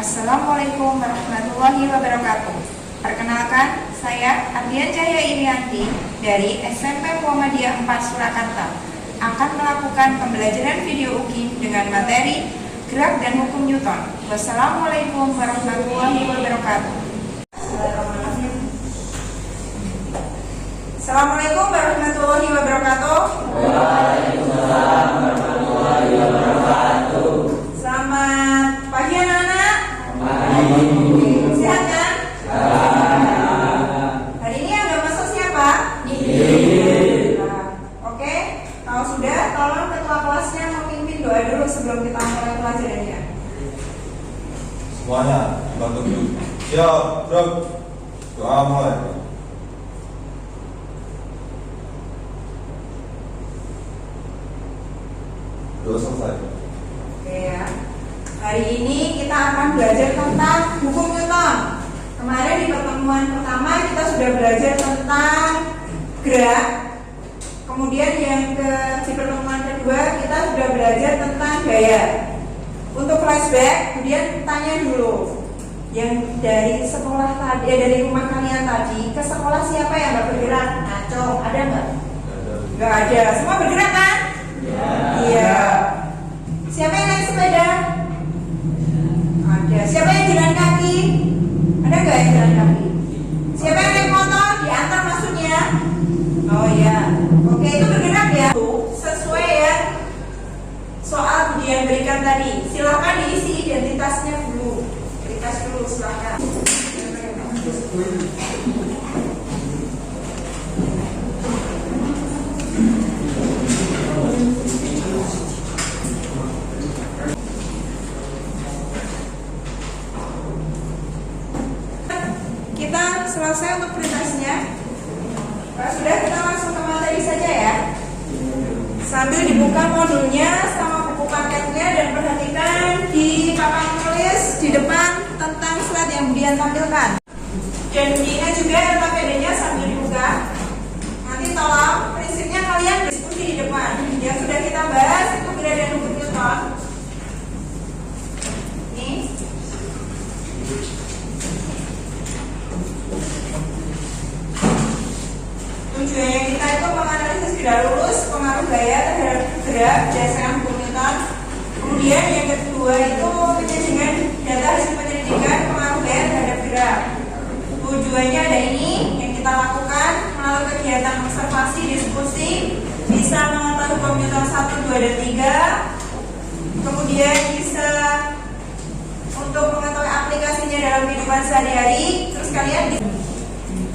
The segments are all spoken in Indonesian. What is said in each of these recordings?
Assalamualaikum warahmatullahi wabarakatuh. Perkenalkan, saya Ardian Cahya Irianti dari SMP Muhammadiyah 4 Surakarta akan melakukan pembelajaran video UKIM dengan materi gerak dan hukum Newton. Wassalamualaikum warahmatullahi wabarakatuh. Assalamualaikum warahmatullahi wabarakatuh. Waalaikumsalam warahmatullahi wabarakatuh. Selamat pagi anak-anak. Pagi. Sehat kan? Sehat. Hari ini yang nggak masuk siapa? Oke, kalau sudah, tolong ketua kelasnya memimpin doa dulu sebelum kita mulai pelajarannya. Semuanya bantu dulu. Siap, bro. Doa mulai. Doa selesai. Oke ya. Hari ini kita akan belajar tentang hukum Newton. Kemarin di pertemuan pertama kita sudah belajar tentang gerak. Kemudian di pertemuan kedua kita sudah belajar tentang gaya. Untuk flashback, kemudian tanya dulu. Yang dari sekolah tadi, dari rumah kalian tadi ke sekolah siapa yang nggak bergerak? Acong, ada nggak? Nggak ada. Semua bergerak kan? Iya. Siapa yang naik sepeda? Ada. Siapa yang jalan kaki? Ada nggak yang jalan kaki? Siapa yang naik motor? Diantar maksudnya? Oh iya. Oke, itu bergerak ya. Sesuai ya soal yang berikan tadi. Silakan diisi identitasnya dulu. Identitas dulu silakan. Kita selesai untuk veritasnya. Kalau sudah, kita langsung ke materi saja ya. Sambil dibuka modulnya sama buku paketnya dan perhatikan di papan tulis di depan tentang slide yang Budian tampilkan. Dan diingat juga LKPD-nya sambil dibuka. Nanti tolong prinsipnya kalian diskusi di depan. Yang sudah kita bahas itu gerak dan hukum Newton. Ini. Tujuannya kita itu menganalisis gerak lurus, pengaruh gaya terhadap gerak berdasarkan hukum Newton. Kemudian yang kedua itu penyajian data hasil penyelidikan pengaruh gaya terhadap gerak. Tujuannya ada ini yang kita lakukan melalui kegiatan observasi, diskusi, bisa mengetahui hukum Newton 1, 2, dan 3. Kemudian bisa untuk mengetahui aplikasinya dalam kehidupan sehari-hari. Terus kalian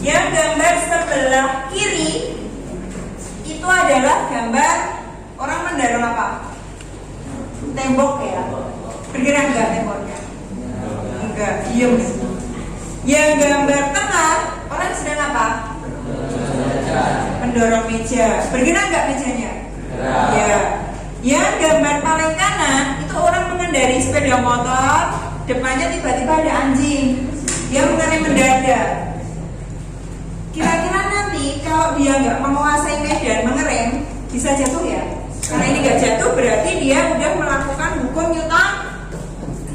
yang gambar sebelah kiri itu adalah gambar orang mendorong apa? Tembok ya. Bergerak enggak temboknya? Enggak, diem. Yang gambar tengah orang sedang apa? Mendorong meja. Bergerak enggak mejanya? Ya. Yang gambar paling kanan itu orang mengendarai sepeda motor, depannya tiba-tiba ada anjing. Dia mengenai mendadak. Kira-kira nanti kalau dia nggak menguasai medan mengerem bisa jatuh ya? Karena ini nggak jatuh berarti dia udah melakukan hukum Newton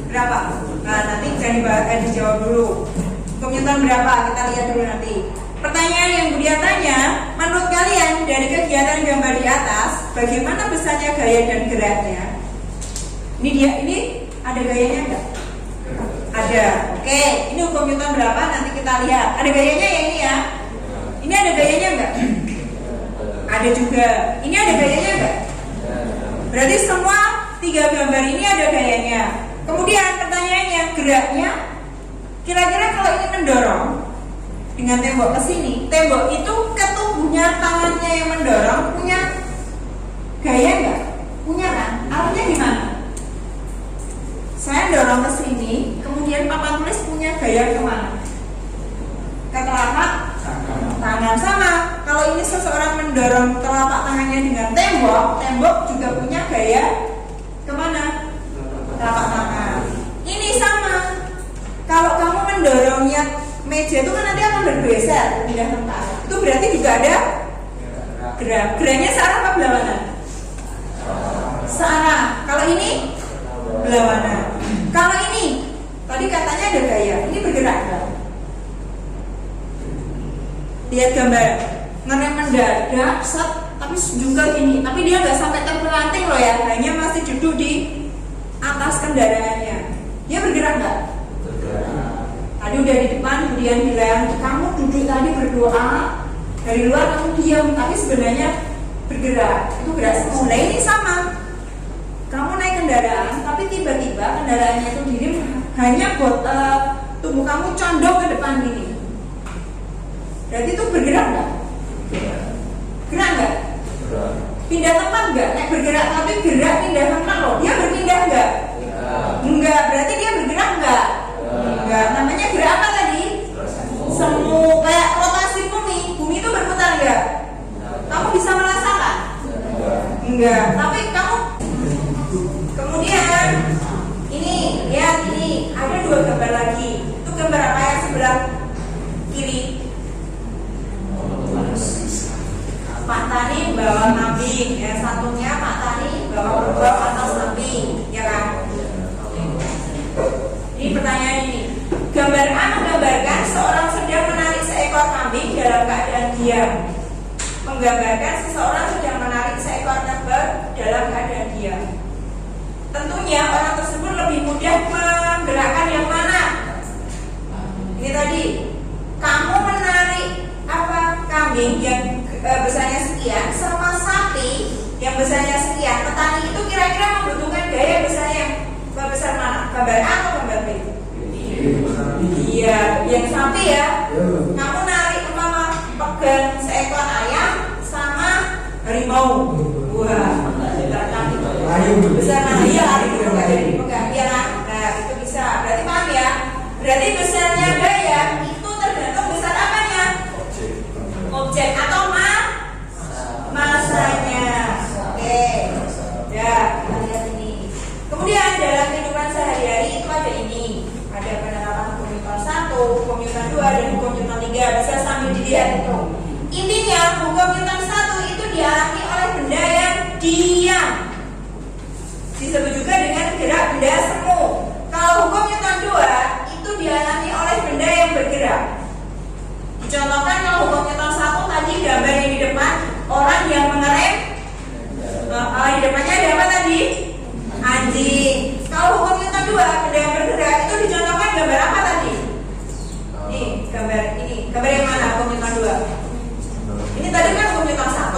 berapa? Nah nanti jangan dijawab dulu. Hukum Newton berapa? Kita lihat dulu nanti. Pertanyaan yang Budia tanya, menurut kalian dari kegiatan gambar di atas, bagaimana besarnya gaya dan geraknya? Ini ada gayanya nggak? Ada. Oke, ini hukum Newton berapa? Nanti kita lihat. Ada gayanya ya ini ya? Ini ada gayanya enggak? Ada juga. Ini ada gayanya enggak? Berarti semua 3 gambar ini ada gayanya. Kemudian pertanyaannya, geraknya kira-kira kalau ini mendorong dengan tembok ke sini, tembok itu ketubuhnya tangannya yang mendorong punya gaya enggak? Punya kan? Artinya gimana? Saya dorong ke sini, kemudian papan tulis punya gaya kemana? Ke telapak tangan. Sama. Kalau ini seseorang mendorong telapak tangannya dengan tembok, tembok juga punya gaya kemana? Telapak tangan. Ini sama. Kalau kamu mendorongnya meja itu kan nanti akan bergeser pindah tempat. Itu berarti juga ada gerak. Geraknya searah apa berlawanan? Searah. Kalau ini berlawanan. Kalau ini Tadi katanya ada gaya, ini bergerak nggak? Lihat gambar, ngerem mendadak, set, tapi juga gini, tapi dia nggak sampai terpelanting loh ya, hanya masih duduk di atas kendaraannya. Dia bergerak nggak? Tadi udah di depan, kemudian bilang kamu duduk tadi berdoa, dari luar kamu diam, tapi sebenarnya bergerak, itu gerak semua. Nah ini sama, kamu naik kendaraan, tapi tiba-tiba kendaraannya itu diri hanya buat tubuh kamu condong ke depan gini. Berarti itu bergerak nggak? Gerak nggak? Pindah tempat nggak? Naik bergerak tapi gerak pindah tempat loh. Dia berpindah nggak? Enggak. Berarti dia bergerak nggak? Enggak. Namanya gerak apa tadi? Semu. Kayak rotasi bumi. Bumi itu berputar nggak? Kamu bisa merasakan? Enggak. Tapi kamu kemudian ini lihat ini ada dua gambar lagi. Itu gambar apa yang sebelah kiri? Pak Tani bawa kambing, ya satunya Pak Tani bawa kerbau atas kambing, ya kan? Ini pertanyaan ini. Gambar A menggambarkan seorang sedang menarik seekor kambing dalam keadaan diam. Menggambarkan seseorang sedang menarik seekor kerbau dalam keadaan diam. Tentunya orang tersebut lebih mudah menggerakkan yang mana? Ini tadi, kamu menarik apa kambing yang besarnya sekian sama sapi yang besarnya sekian. Petani itu kira-kira membutuhkan gaya besar yang besar mana? Gambar A atau gambar B? Iya, yang sapi ya. Kamu narik umpama pegang seekor ayam sama harimau. Wah, besar mana? Iya, lari itu nggak jadi dipegang. Iya kan? Nah, itu bisa. Berarti paham ya? Berarti besarnya gaya itu tergantung besar apanya? Objek atau masanya. Oke. Ya, kita lihat ini. Kemudian dalam kehidupan sehari-hari itu ada ini. Ada penerapan hukum Newton 1, hukum Newton 2, dan hukum Newton 3. Bisa sambil dilihat itu. Intinya hukum Newton 1 itu dialami oleh benda yang diam. Disebut juga dengan gerak benda semu. Kalau hukum Newton 2 itu dialami oleh benda yang bergerak. Dicontohkan kalau hukum Newton 1 tadi gambar yang di depan orang yang mengerem, di depannya ada apa tadi? Anjing. Kalau hukum Newton 2 benda yang bergerak itu dicontohkan gambar apa tadi? Nih gambar ini, gambar yang mana hukum Newton 2? Ini tadi kan hukum Newton 1.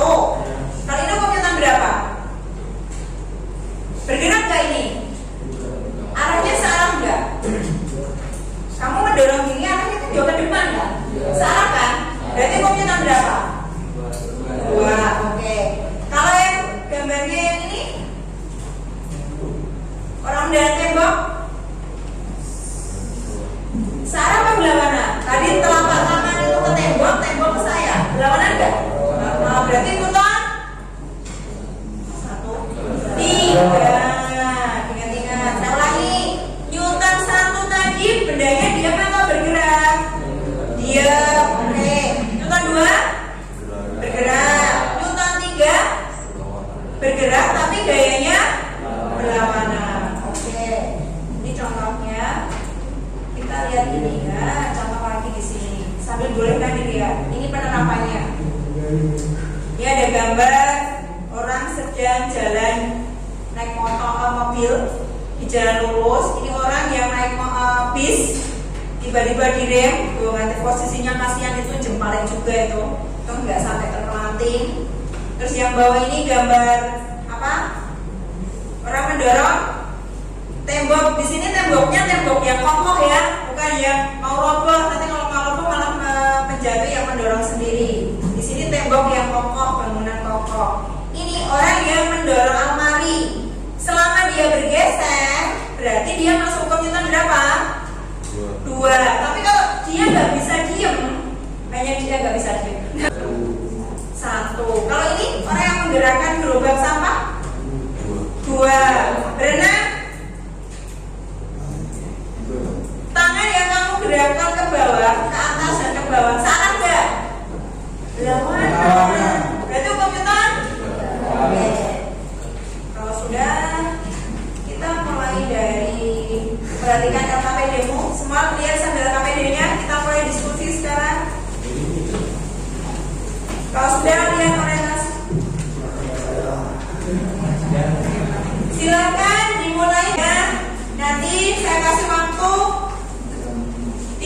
Kali ini hukum Newton berapa? Bergerak nggak ini? Arahnya searah nggak? Kamu mendorong gini arahnya kan jauh ke depan kan? Searah kan? Berarti hukum Newton berapa? 2. Oke. Kalau yang gambarnya yang ini orang mendorong tembok searah apa berlawanan? Tadi telapak tangan itu ke tembok, tembok ke saya. Berlawanan enggak? Berarti Newton 1, 3. Ingat-ingat. Saya ulangi. Newton 1 tadi bendanya diam atau bergerak? Diam. Oke. Newton 2 bergerak. Newton 3 bergerak tapi gayanya berlawanan. Oke. Ini contohnya. Kita lihat ini ya. Contoh lagi di sini. Sambil boleh kan dilihat. Ini penerapannya. Ini ada gambar orang sedang jalan naik mobil di jalan lurus. Ini orang yang naik bis tiba-tiba direm. Tuh nanti posisinya kasihan itu jempalnya juga itu nggak sampai terpelanting. Terus yang bawah ini gambar apa? Orang mendorong tembok. Di sini temboknya tembok yang kokoh ya, bukan yang mau roboh. Nanti kalau mau roboh malah menjatuh yang mendorong sendiri. Di sini tembok yang kokoh, bangunan kokoh. Ini orang yang mendorong almari. Selama dia bergeser, berarti dia masuk hukum Newton berapa? 2. Tapi kalau dia nggak bisa diem, hanya dia nggak bisa diem. 1. Kalau ini orang yang menggerakkan gerobak sampah 2. Berenang, tangan yang kamu gerakkan ke bawah, ke atas dan ke bawah, salah nggak? Berlawanan. Berarti hukum Newton? Oke. Kalau sudah, kita mulai dari perhatikan LKPD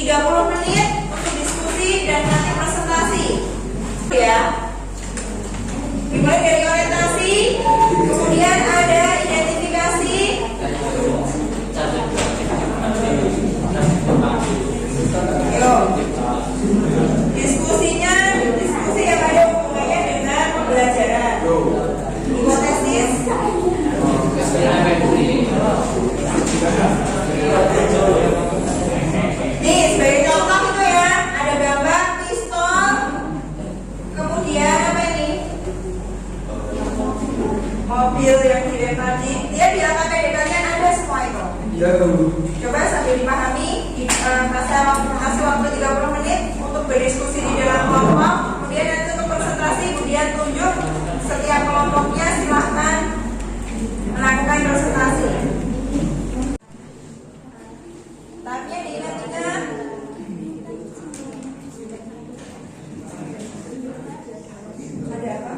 30 menit untuk diskusi dan nanti presentasi. Ya. Dimulai dari orientasi, kemudian ada identifikasi. Yo. Diskusi yang ada hubungannya dengan pembelajaran. Hipotesis. Nih, sebagai contoh itu ya, ada gambar pistol, kemudian apa ini? Mobil yang dilempar dia di AKPD kalian ada semua itu. Coba sambil dipahami, kasih waktu 30 menit untuk berdiskusi di dalam kelompok, kemudian nanti untuk presentasi, kemudian tunjuk setiap kelompoknya, silahkan melakukan presentasi. Tahapnya diingat-ingat. Ada apa?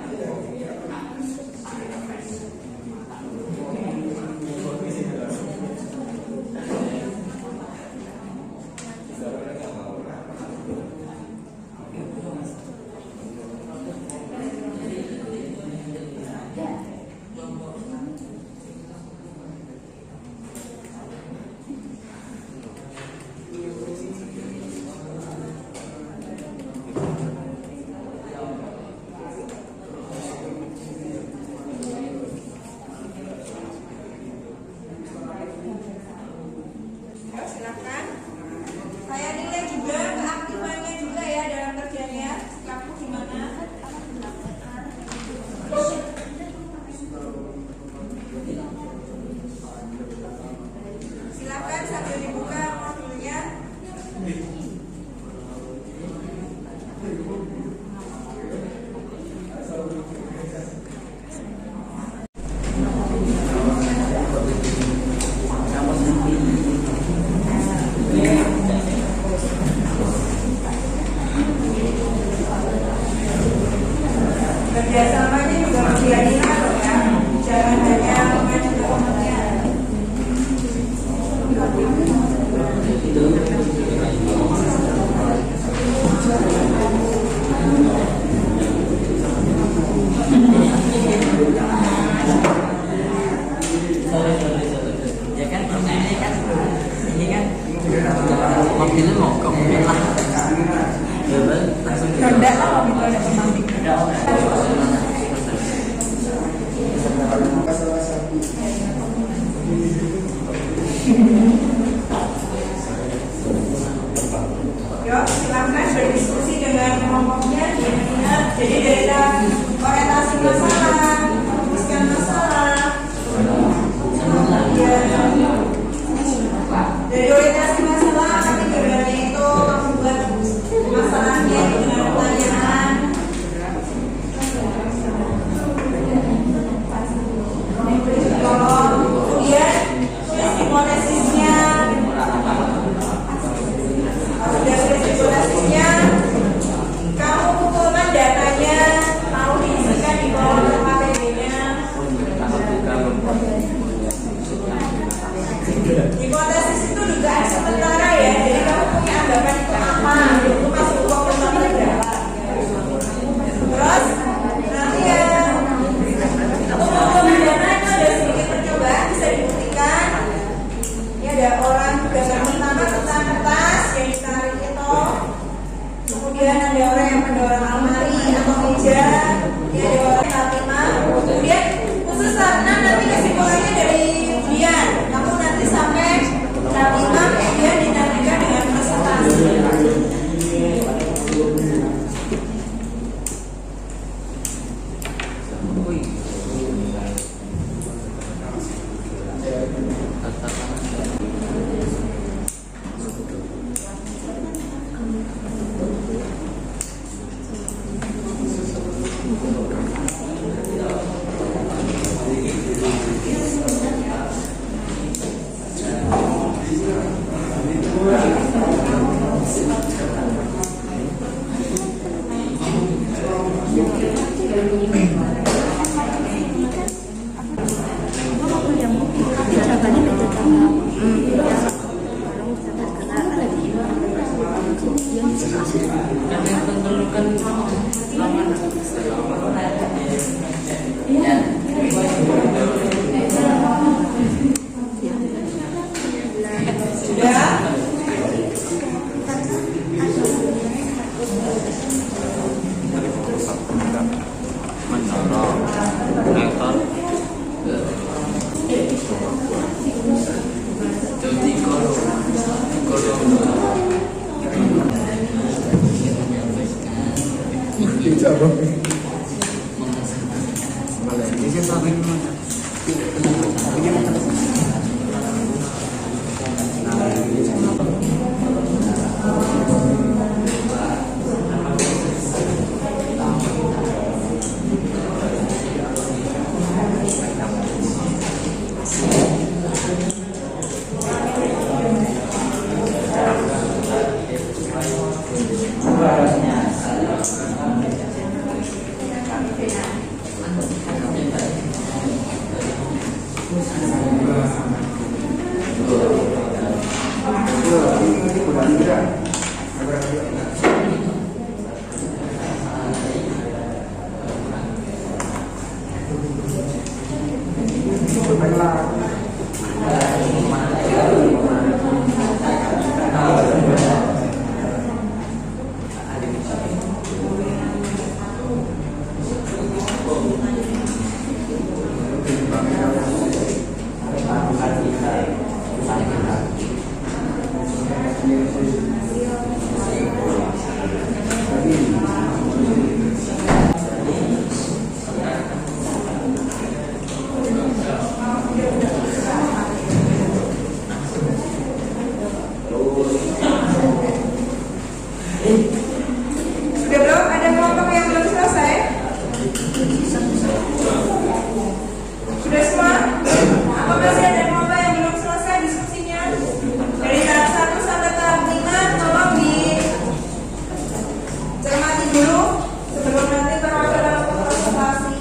Silakan. Saya nilai juga keaktifannya juga ya dalam kerjanya. Kamu gimana? Silakan sambil dibuka modulnya. Kerjasamanya juga menjadi hal ya, jangan hanya mengacu ke kementerian. Ya kan, ini kan mobilnya mogok lah. Langsung Rendah lah mobil ada pemanding. Yuk, silakan berdiskusi dengan kelompoknya. Ingat, jadi dari orientasi masalah, merumuskan masalah. Dari orientasi masalah, nanti kemudian itu membuat masalahnya dengan pertanyaan. Kemudian tulis hipotesisnya. Sudah tulis hipotesisnya, kamu kumpulkan datanya, mau diisikan di kolom KPD-nya. Hipotesis itu dugaan sementara ya, jadi kamu punya anggapan itu apa? Itu masuk uang pertama berapa? Terus nanti ya untuk mengumpulkan dana itu ada sedikit percobaan, bisa dibuktikan. Ini ada orang gambar pertama tentang kertas yang ditarik itu. Kemudian ada orang yang mendorong almari atau meja. Ini ada orang yang lima. Kemudian khusus karena nanti kesimpulannya dari Dian, kamu nanti sampai lima kemudian dinamika dengan presentasi. Sudah? Sudah belum? Ada kelompok yang belum selesai? Sudah semua? Apa masih ada kelompok yang belum selesai diskusinya? Dari tahap 1 sampai tahap 5 tolong dicermati dulu sebelum nanti termasuk dalam konsultasi.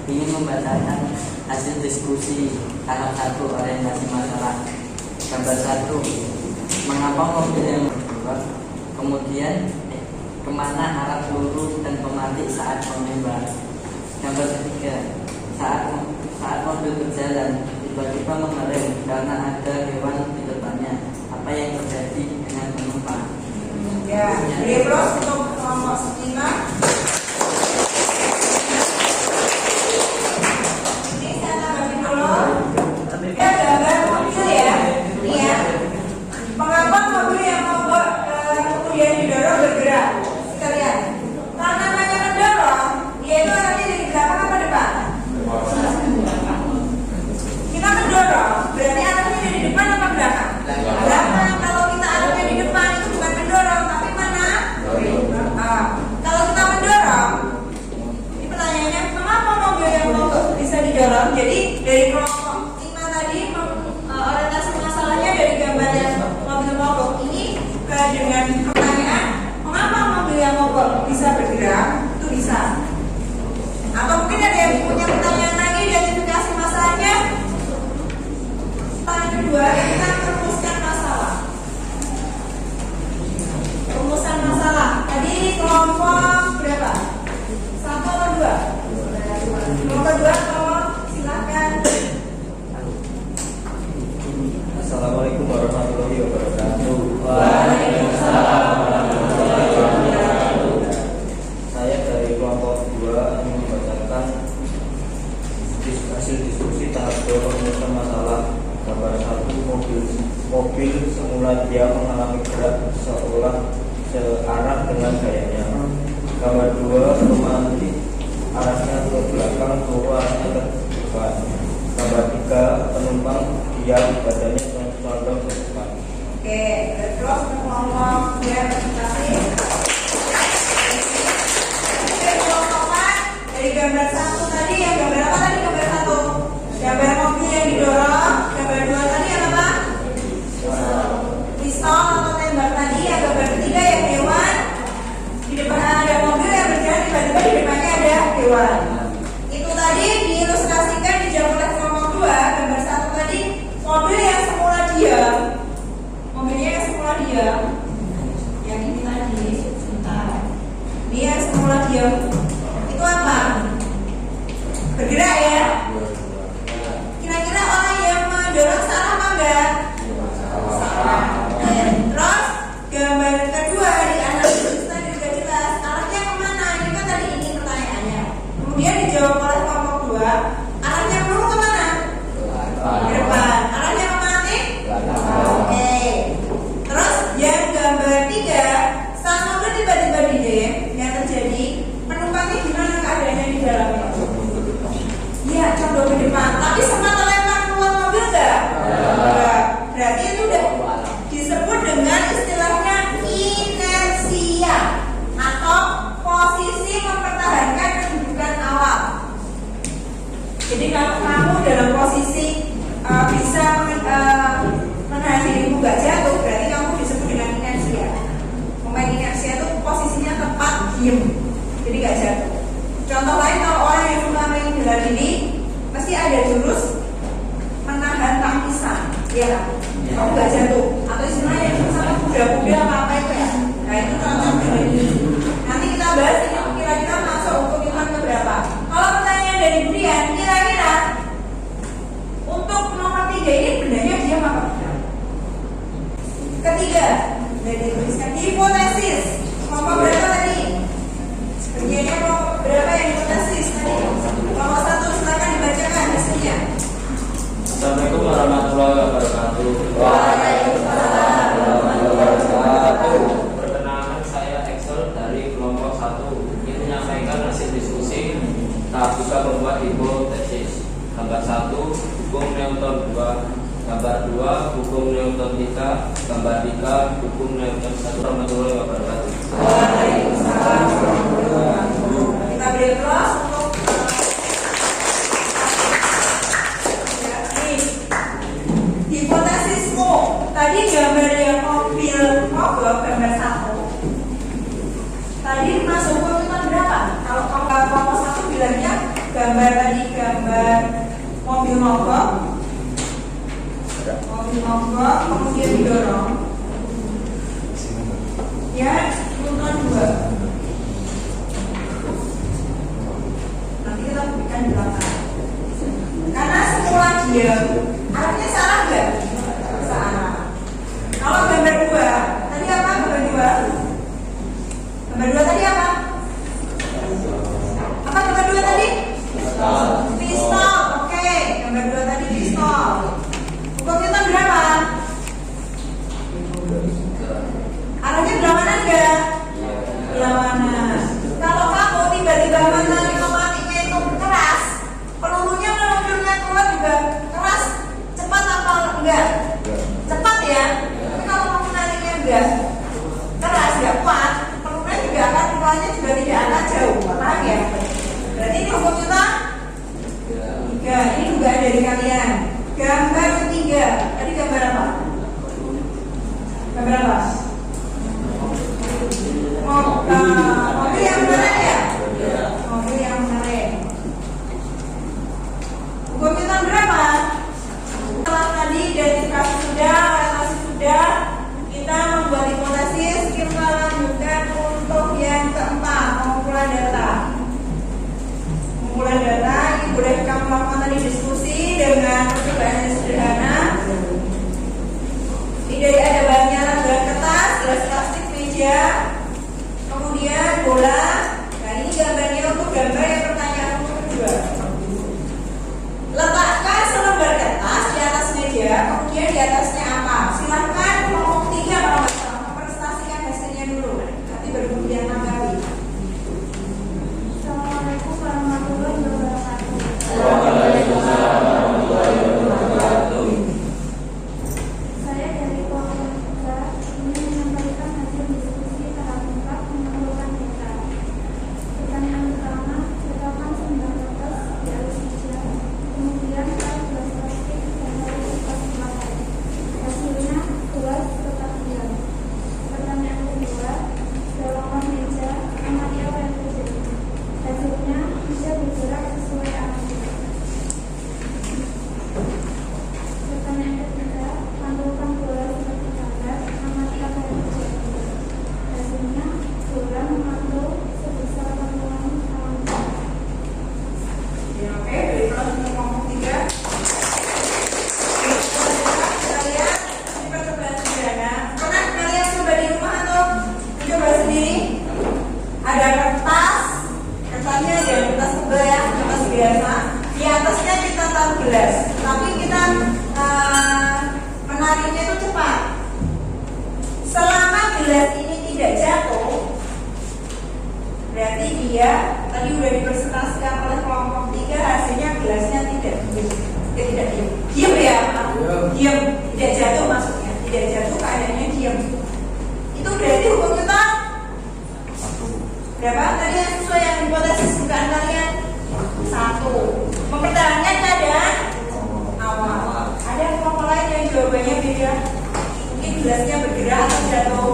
Ingin membacakan hasil diskusi tahap 1 orientasi masalah. Gambar 1, mengapa mobil yang bergerak, kemudian kemana arah peluru dan pematik saat menembak. Gambar 3, saat mobil berjalan tiba-tiba mengerem karena ada hewan di depannya. Apa yang terjadi dengan penumpang? Ya, beri plus untuk kelompok 9. Mengapa mobil yang membuat kemudian didorong bergerak? Sekalian, karena hanya mendorong, dia itu nanti dari belakang apa depan? Hasil diskusi tahap 2 penyelesaian masalah. Gambar 1, mobil semula dia mengalami gerak seolah searah dengan gayanya. Gambar 2, romantis arahnya ke belakang, turun arahnya ke depan. Gambar 3, penumpang diam, badannya condong ke depan. Oke, terus kelompok dia presentasi. Oke, kelompokan dari gambar 1 tadi, yang gambar apa tadi? Gambar 1 gambar mobil yang didorong. Gambar 2 tadi yang apa? Pistol atau tembak tadi. Yang gambar 3 yang hewan. Di depan ada mobil yang berjalan, tiba-tiba di depannya ada hewan. Itu tadi diilustrasikan dijawab oleh kelompok 2. Gambar 1 tadi mobil yang semula diam. Mobilnya yang semula diam. Yang ini tadi sebentar. Ini yang semula diam. Itu apa? Bergerak ya. Kira-kira orang yang mendorong salah apa enggak? Salah. Terus gambar kedua di analisis tadi juga jelas arahnya kemana? Ini kan tadi ini pertanyaannya. Kemudian dijawab oleh kelompok 2. Arahnya dulu kemana? Ke depan. Arahnya kemana? Oke. Terus yang gambar 3, saat mobil tiba-tiba didem, yang terjadi penumpangnya gimana keadaannya di dalamnya? Iya, condong ke depan. Tapi sempat terlempar keluar mobil enggak? Enggak. Berarti itu udah disebut dengan istilahnya inersia atau posisi mempertahankan kedudukan awal. Jadi kalau kamu dalam posisi bisa menahan dirimu gak jatuh, berarti kamu disebut dengan inersia. Pemain inersia itu posisinya tepat diem, jadi gak jatuh. Contoh lain, kalau orang yang suka main bela diri, pasti ada jurus menahan tangkisan, ya kan? Kamu gak jatuh. Atau istilahnya yang sama kuda-kuda apa itu ya. Nah itu contoh bela diri. Nanti kita bahas ini kira-kira masuk untuk hitungan keberapa. Kalau pertanyaan dari Budian, kira-kira untuk nomor 3 ini bendanya diam apa? Ketiga, dari tuliskan hipotesis. Kelompok berapa tadi? Bagiannya kelompok berapa yang hipotesis tadi? Kelompok 1, silakan dibacakan hasilnya. Assalamualaikum warahmatullahi wabarakatuh. Waalaikumsalam warahmatullahi wabarakatuh. Perkenalkan, saya Excel dari kelompok 1. Ini menyampaikan hasil diskusi tahap 3 membuat hipotesis. Gambar 1, hukum Newton 2. Gambar 2, hukum Newton 3. Gambar 3, hukum Newton 1. Warahmatullahi wabarakatuh. Waalaikumsalam warahmatullahi wabarakatuh. Kita beri kelas untuk hipotesismu. Tadi gambar yang mobil mogok gambar 1. Tadi masuk hukuman berapa? Kalau kelompok 1 bilangnya gambar tadi gambar mobil mogok, kemudian didorong. Ya, urutan 2. Nanti kita berikan di belakang. Karena semula diam, artinya salah nggak? Salah. Kalau gambar 2, tadi apa gambar 2? Gambar 2 tadi apa? Apa gambar 2 tadi? Pistol. Oke, gambar 2 tadi pistol. Hukum Newton berapa? Arahnya berlawanan enggak? Berlawanan. Kalau kamu tiba-tiba menarik otomatiknya itu keras, pelurunya keluar juga keras, cepat atau enggak? Cepat ya. Tapi kalau kamu nariknya enggak keras, enggak kuat, pelurunya juga akan keluarnya juga tidak akan jauh. Paham ya? Berarti ini hukum Newton 3. Ini juga dari kalian. Gambar 3. Tadi gambar apa? Gambar apa? Mobil yang menarik ya? Mobil yang menarik. Hukum Newton berapa? Setelah tadi identifikasi sudah, relasi sudah, kita membuat hipotesis. Kita lanjutkan untuk yang keempat, pengumpulan data. Pengumpulan data ini boleh kamu lakukan tadi diskusi dengan percobaan yang sederhana. Ini dari ada bahannya lembaran kertas, gelas plastik, meja, kemudian bola. Nah ini gambarnya untuk gambar yang pertanyaan nomor 2. gelas, tapi kita menariknya itu cepat. Selama gelas ini tidak jatuh, berarti dia tadi sudah dipresentasikan oleh kelompok 3, hasilnya gelasnya tidak diam ya, diam, tidak jatuh maksudnya, tidak jatuh keadaannya diam. Itu berarti hukum Newton berapa? Tadi yang sesuai yang hipotesis bukan kalian? 1. Mempertahankan keadaan awal. Ada kelompok lain yang jawabannya beda? Mungkin gelasnya bergerak atau jatuh?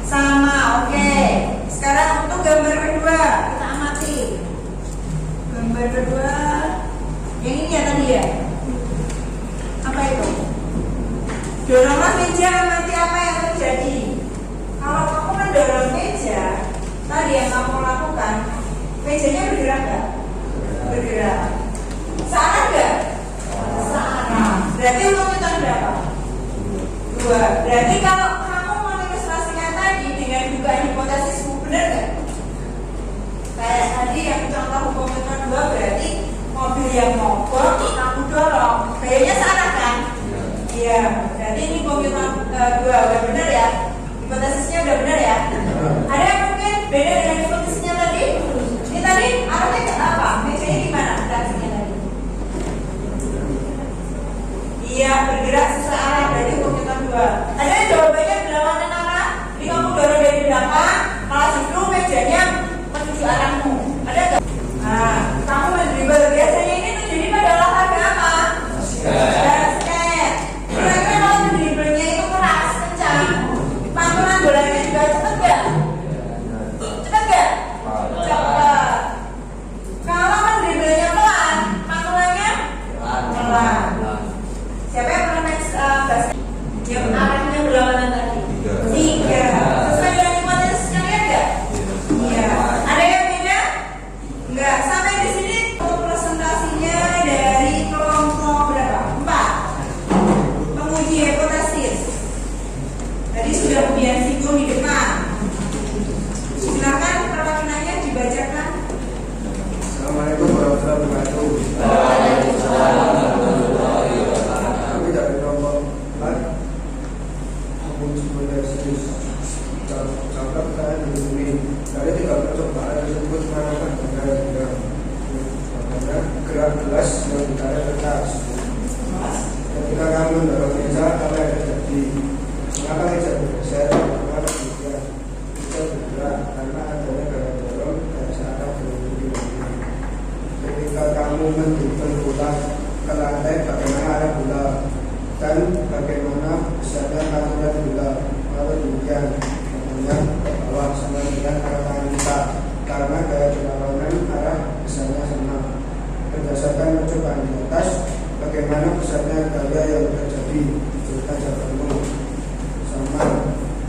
Sama, oke. Sekarang untuk gambar kedua, kita amati. Gambar kedua, yang ini ya tadi ya. Apa itu? Doronglah meja, amati apa yang terjadi. Kalau kamu mendorong meja, tadi yang kamu lakukan, mejanya bergerak nggak? Bergerak. Searah nggak? Searah. Berarti hukum Newton berapa? 2. Berarti kalau kamu mengilustrasikan tadi dengan dugaan hipotesismu, benar nggak? Kayak tadi yang contoh hukum Newton 2 berarti mobil yang mogok, kamu dorong, kayaknya searah kan? Iya. Berarti ini hukum Newton 2 udah benar ya? Hipotesisnya udah benar ya? Ada yang mungkin beda dengan hipotesisnya tadi? Ini tadi arahnya ke apa? Mejanya gimana? Reaksinya tadi? Iya, bergerak sesuai arah, berarti hukum Newton 2. Ada yang jawabannya berlawanan arah? Jadi kamu dorong dari belakang, malah justru mejanya menuju arahmu. Ada nggak? Nah, kamu mendribble, biasanya ini terjadi pada olahraga apa? Basket. Kira-kira kalau mendribblenya itu keras, kencang, pantulan bolanya juga cepet gak? Cepet gak? Cepet. Kalau mendribblenya pelan, pantulannya pelan. Siapa yang pernah main basket? Yang arahnya berlawanan tadi? 3. Sesuai dengan hipotesis kalian gak? Iya. Ada yang beda? Enggak. Sampai di sini untuk presentasinya dari kelompok berapa? 4. Menguji hipotesis. Tadi sudah ujian situ di depan. Silakan perwakilannya dibacakan. Assalamualaikum warahmatullahi wabarakatuh. Kami dari kelompok 4 menguji hipotesis. Contoh saya di sini dari 3 percobaan tersebut menggunakan benda-benda contohnya gerak gelas yang ditarik kertas. Ketika kamu mendorong meja, apa yang terjadi? Mengapa meja bergeser? Mengapa kemudian meja bergerak? Karena adanya gaya dorong dan searah dengan ini. Ketika kamu mendorong bola ke lantai, bagaimana arah bola dan bagaimana besarnya aturan bola? Kalau demikian, kemudian ke bawah sama dengan arah tangan kita, karena gaya berlawanan arah besarnya sama. Berdasarkan percobaan di atas, bagaimana besarnya gaya yang terjadi? Cerita jawabanmu sama.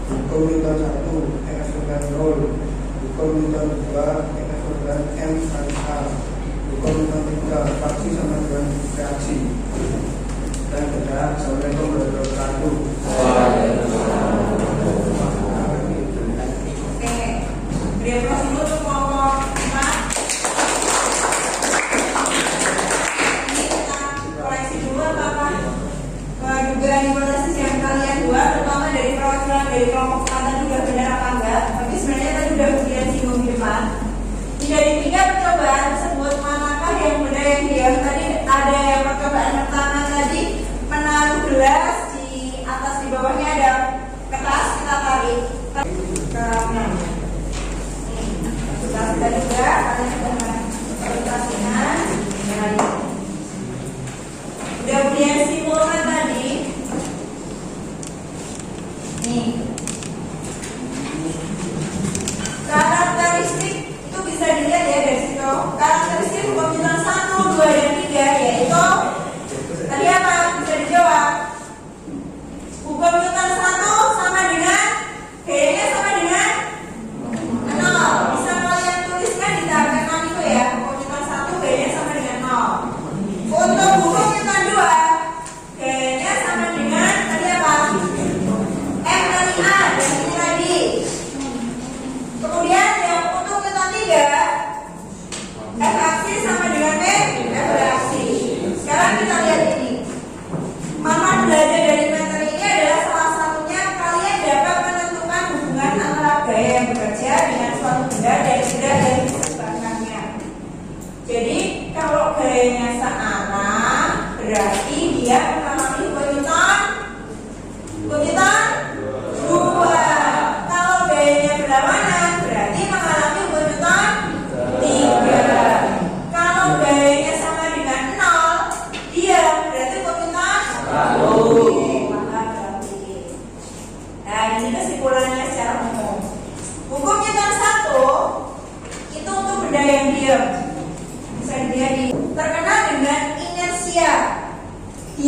Hukum Newton 1 F dengan 0. Hukum Newton 2 F dengan M kali A. Hukum Newton 3 faksi sama dengan reaksi. Dan beda. Assalamualaikum warahmatullahi wabarakatuh. Oke. Beri aplaus dulu untuk kelompok 4. Ini kita koreksi dulu apa-apa dugaan hipotesis yang kalian buat, terutama dari perwakilan dari kelompok 4 tadi udah benar apa enggak. Tapi sebenarnya tadi udah ujian singgung di depan. Dari 3 percobaan tersebut, manakah yang benar yang diam? Tadi ada yang percobaan pertama tadi menaruh gelas di atas, di bawahnya ada kertas, kita tarik ke kanan. Kita sudah juga, kalian sudah presentasikan. Udah ujian simpulkan tadi. Nih, karakteristik itu bisa dilihat ya dari situ. Karakteristik hukum Newton 1, 2, dan 3 yaitu tadi apa? Bisa dijawab. Hukum Newton 1 sama dengan gayanya sama dengan 0. Bisa kalian tuliskan di tabel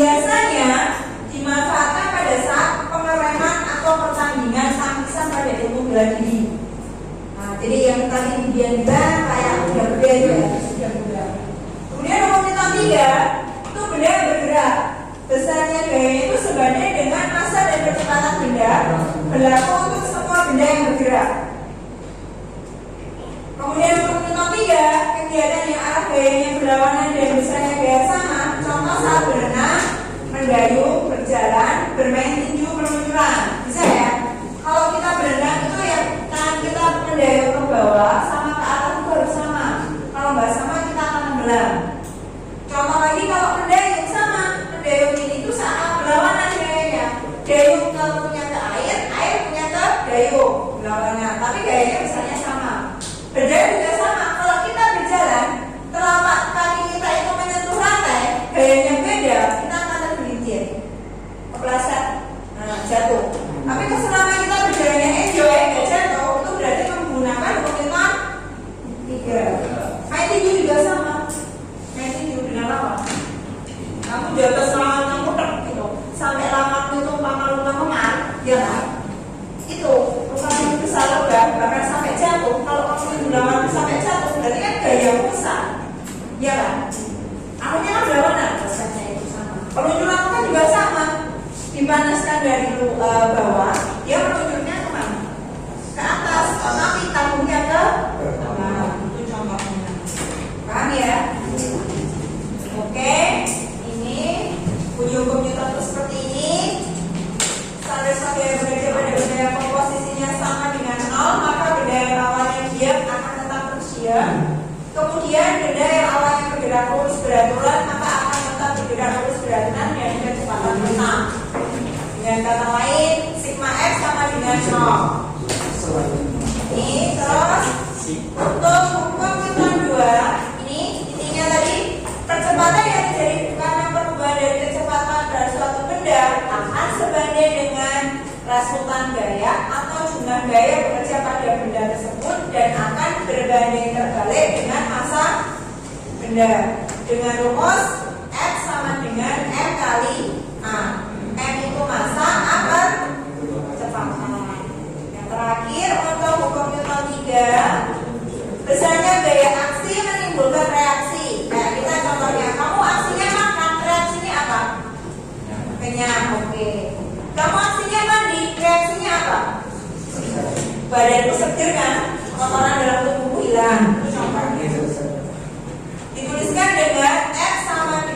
biasanya dimanfaatkan pada saat pengereman atau pertandingan tangkisan pada ilmu bela diri. Nah, jadi yang tadi kemudian bilang kayak kuda-kuda ya, kuda-kuda. Kemudian hukum Newton 3 itu benda yang bergerak. Besarnya gayanya itu sebanding dengan massa dan kecepatan benda, berlaku untuk semua benda yang bergerak. Kemudian hukum Newton 3, kegiatan yang arah gayanya berlawanan dan besarnya gaya sama. Contoh saat berenang, mendayung, berjalan, bermain tinju, peluncuran. Bisa ya? Kalau kita berenang itu yang tangan kita mendayung ke bawah sama ke atas itu harus sama. Kalau nggak sama kita akan tenggelam. Contoh lagi kalau mendayung sama, mendayung ini itu sama berlawanan gayanya. Dayung punya ke air, air punya ke dayung berlawanan. Tapi gayanya misalnya sama. Berjalan juga sama. Kalau kita berjalan, telapak kaki kita itu menyentuh lantai, gayanya beda, kita akan tergelincir, kepleset, jatuh. Tapi selama kita berjalannya enjoy, nggak jatuh, itu berarti menggunakan hukum Newton 3. Main tinju juga sama. Main tinju dengan lawan. Kamu jatuh selama kamu tek gitu, sampai lama itu pangkal luka memar, ya kan? Itu bukan besar logam, bahkan sampai jatuh. Kalau kamu berlawan sampai jatuh, berarti kan gaya besar, ya kan? Akhirnya kan berlawanan, prosesnya itu sama. Peluncuran kan juga sama, dipanaskan dari bawah, dia meluncurnya kemana? Ke atas, tapi tabungnya ke bawah. Itu contohnya, paham ya? Oke, ini bunyi hukum Newton itu seperti ini. Standar gaya bekerja pada benda yang komposisinya sama dengan 0, maka benda yang awalnya diam akan tetap terus diam. Kemudian benda yang awalnya bergerak lurus beraturan maka akan tetap bergerak lurus beraturan dan kecepatan tetap. Dengan kata lain, sigma x sama dengan 0. Ini terus untuk hukum Newton 2, ini intinya tadi percepatan yang terjadi karena perubahan dari kecepatan pada suatu benda akan sebanding dengan resultan gaya atau jumlah gaya bekerja pada benda tersebut dan akan berbanding terbalik dengan massa benda dengan rumus X sama dengan M kali A. M itu massa, A per kecepatan. Yang terakhir untuk hukum Newton 3, besarnya gaya aksi menimbulkan reaksi. Nah, kita contohnya, kamu aksinya makan, reaksinya apa? Kenyang, oke. Kamu aksinya mandi, reaksinya apa? Badanku seger kan? Kotoran dalam tubuhku hilang. Itu contohnya. Dituliskan dengan X sama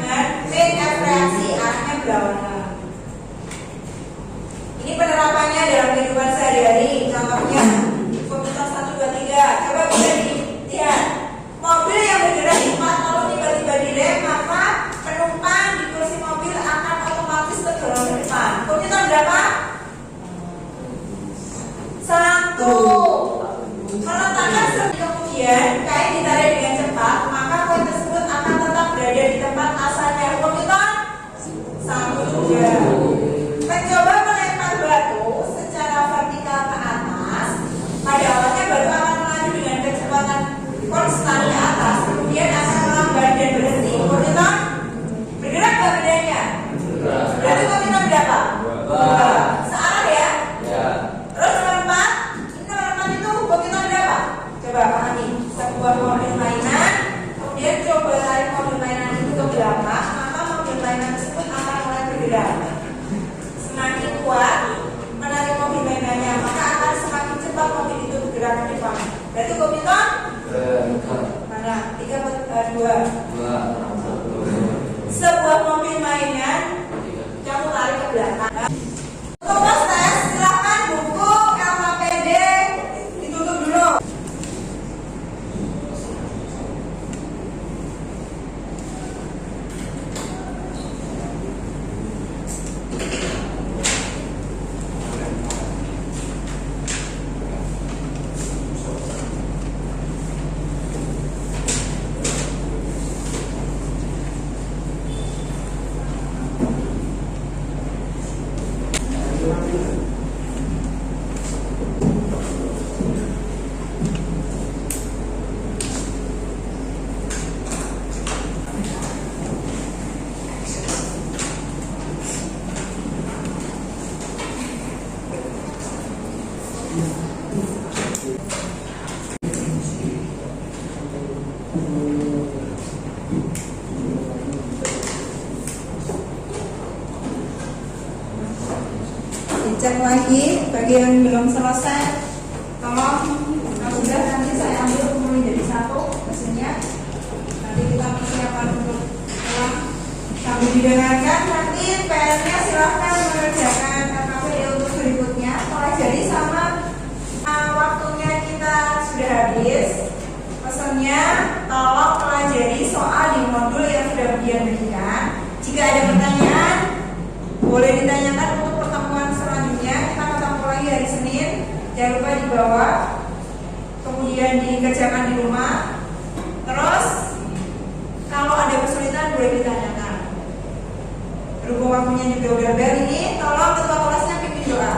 cek lagi bagi yang belum selesai. Tolong kalau sudah nanti saya ambil kemudian jadi satu mesinnya. Nanti kita persiapan untuk pulang. Sambil didengarkan nanti PR-nya silahkan mengerjakan KKPD untuk berikutnya. Pelajari sama waktunya kita sudah habis. Pesannya tolong pelajari soal di modul yang sudah Budian berikan. Jika ada pertanyaan boleh ditanyakan untuk pertemuan selanjutnya. Kita ketemu lagi hari Senin. Jangan lupa dibawa. Kemudian dikerjakan di rumah. Terus kalau ada kesulitan boleh ditanyakan. Berhubung waktunya juga udah bel ini, tolong ketua kelasnya pimpin doa.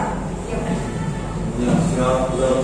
Ya. Ya, siap, bro.